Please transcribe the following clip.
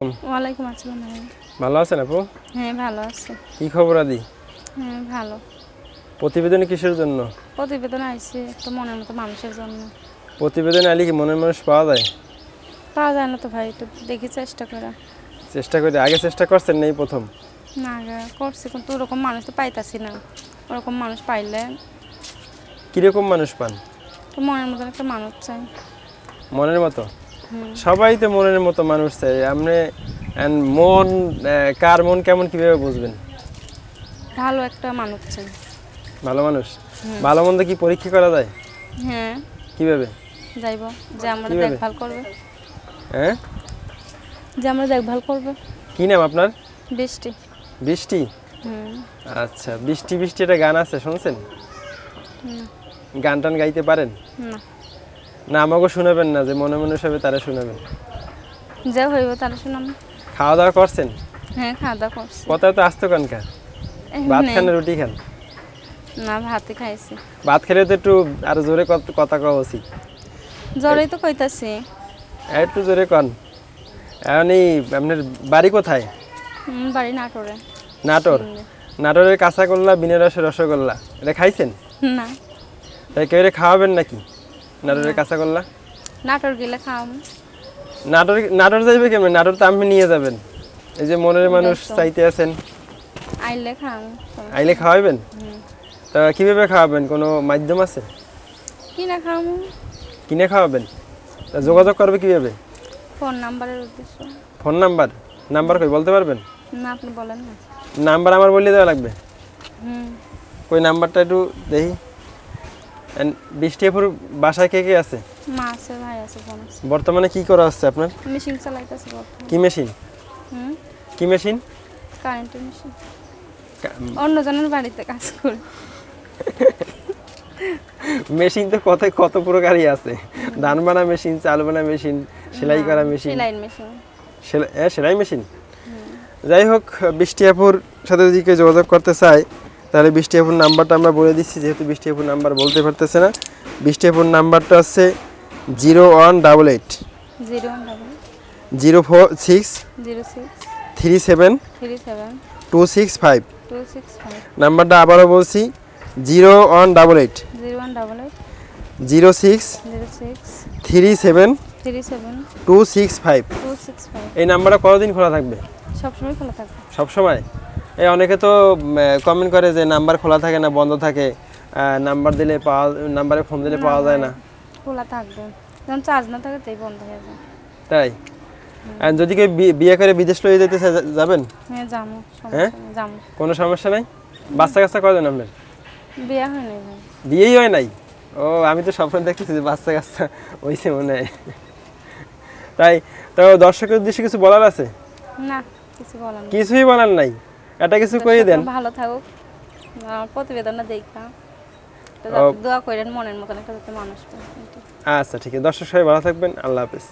ওয়ালাইকুম আসসালাম ভাই। ভালো আছেন আপু? হ্যাঁ ভালো আছি। কি খবর আদি? হ্যাঁ ভালো। প্রতিবেদন কিসের জন্য? প্রতিবেদন আইছে তো মনের মতো মানুষের জন্য। প্রতিবেদন আইলে কি মনের মানুষ পাওয়া যায়? পাওয়া যায় না তো ভাই, একটু দেখি চেষ্টা করে। চেষ্টা করে আগে চেষ্টা করছেন না এই প্রথম? না করছি কিন্তু ওরকম মানুষ তো পাইতাছি না। ওরকম মানুষ পাইলে কিরকম মানুষ পান? তো মনের মতো একটা মানুষ চাই। মনের মতো? সবাই তো মনের মতো মানুষ চাই। আপনি মন কার মন কেমন কিভাবে বুঝবেন? ভালো একটা মানুষ চাই। ভালো মানুষ? ভালো মন্দ কি পরীক্ষা করা যায়? হ্যাঁ কিভাবে? যাইব যে আমরা কিভাবে? দেখভাল করবে, হ্যাঁ যে আমরা দেখভাল করবে। কি নাম আপনার? বৃষ্টি। বৃষ্টি? হুম। আচ্ছা, বৃষ্টি বৃষ্টি একটা গান আছে, শুনছেন? গান টান গাইতে পারেন? না। না, আমাকে শোনাবেন না, যে মনে মনে হিসাবে তারা শোনাবেন। যা হইব তারা শুনাম। খাওয়া দাওয়া করছেন? হ্যাঁ খাওয়া দাওয়া করছি। কথা তো আসতো কানকা। ভাত খান না রুটি খান? না ভাতই খাইছি। ভাত খেলে তো একটু আরো জোরে কথা কওয়া উচিত। জ্বরেই তো কইতাছি। একটু জোরে কন। এখন আপনার বাড়ি কোথায়? বাড়ি নাটোরে। নাটোর? নাটোরের কাঁচাগোল্লা বিনারসের রসগোল্লা এটা খাইছেন? না। তাই কেউ খাওয়াবেন নাকি নাটোরের কাঁচাগোল্লা? নাটোর গেলে খাওয়াম। নাটোর যাইবে কেমন? নাটোর তো আপনি নিয়ে যাবেন। এই যে মনের মানুষ চাইতে আছেন, আইলে খাওয়াম। আইলে খাওয়াবেন? তা কিভাবে খাওয়াবেন? কোনো মাধ্যম আছে? কিনা খাওয়াম। কিনে খাওয়াবেন? তা যোগাযোগ করবে কিভাবে? ফোন নাম্বারের উদ্দেশ্য। ফোন নাম্বার কই বলতে পারবেন? না আপনি বলেন না। নাম্বার আমার বলে দেওয়া লাগবে? হুম। কই নাম্বারটা একটু দেখি। বৃষ্টিপুর বাসায় কে কে আছে? মা আছে, ভাই আছে, বোন আছে। বর্তমানে কি করা হচ্ছে আপনার? মেশিন চালাইতেছে বর্তমানে। কি মেশিন? হুম। কি মেশিন? কারেন্টের মেশিন। অন্যজনের বাড়িতে কাজ করি। মেশিন তো কত প্রকারই আছে। ধান বানা মেশিন, চাল বানা মেশিন, সেলাই করা মেশিন। সেলাই মেশিন। সেলাই মেশিন। যাই হোক, বৃষ্টিপুর সাথে যদি কেউ যোগাযোগ করতে চায় তাহলে বৃষ্টিপুর নাম্বারটা আমরা বলে দিচ্ছি, যেহেতু বৃষ্টিপুর নাম্বার বলতে পারতেছে না। বৃষ্টিপুর নাম্বারটা হচ্ছে 0188 046 37 265। নাম্বারটা আবারও বলছি, 0188 06 37 265। এই নাম্বারটা কতদিন খোলা থাকবে? সবসময় খোলা থাকবে। সবসময়? এই অনেকে তো কমেন্ট করে যে নাম্বার খোলা থাকে না, বন্ধ থাকে, নাম্বারে ফোন দিলে পাওয়া যায় না। খোলা থাকবে, যখন চার্জ না থাকে তাই বন্ধ হয়ে যায়। তাই? আর যদি কেউ বিয়ে করে বিদেশ লয়ে যেতে চায়, যাবেন? হ্যাঁ যাবো। হ্যাঁ যাবো। কোনো সমস্যা নাই? বাচ্চা কাচ্চা কয়জন আপনার? বিয়ে হয় নাই ভাই। বিয়েই হয় নাই? ও, আমি তো স্বপ্ন দেখতেছি যে বাচ্চা কাচ্চা হইছে মনে হয়। তাই তো দর্শকের উদ্দেশ্যে কিছু বলার আছে? না, কিছু বলার নেই। কিছুই বলার নাই? এটা কিছু কইয়ে দেন। ভালো থাকুক, প্রতিবেদনটা দেখা দোয়া করেন মনের মতন একটা মানুষ। আচ্ছা ঠিক আছে, দর্শক সবাই ভালো থাকবেন। আল্লাহ হাফেজ।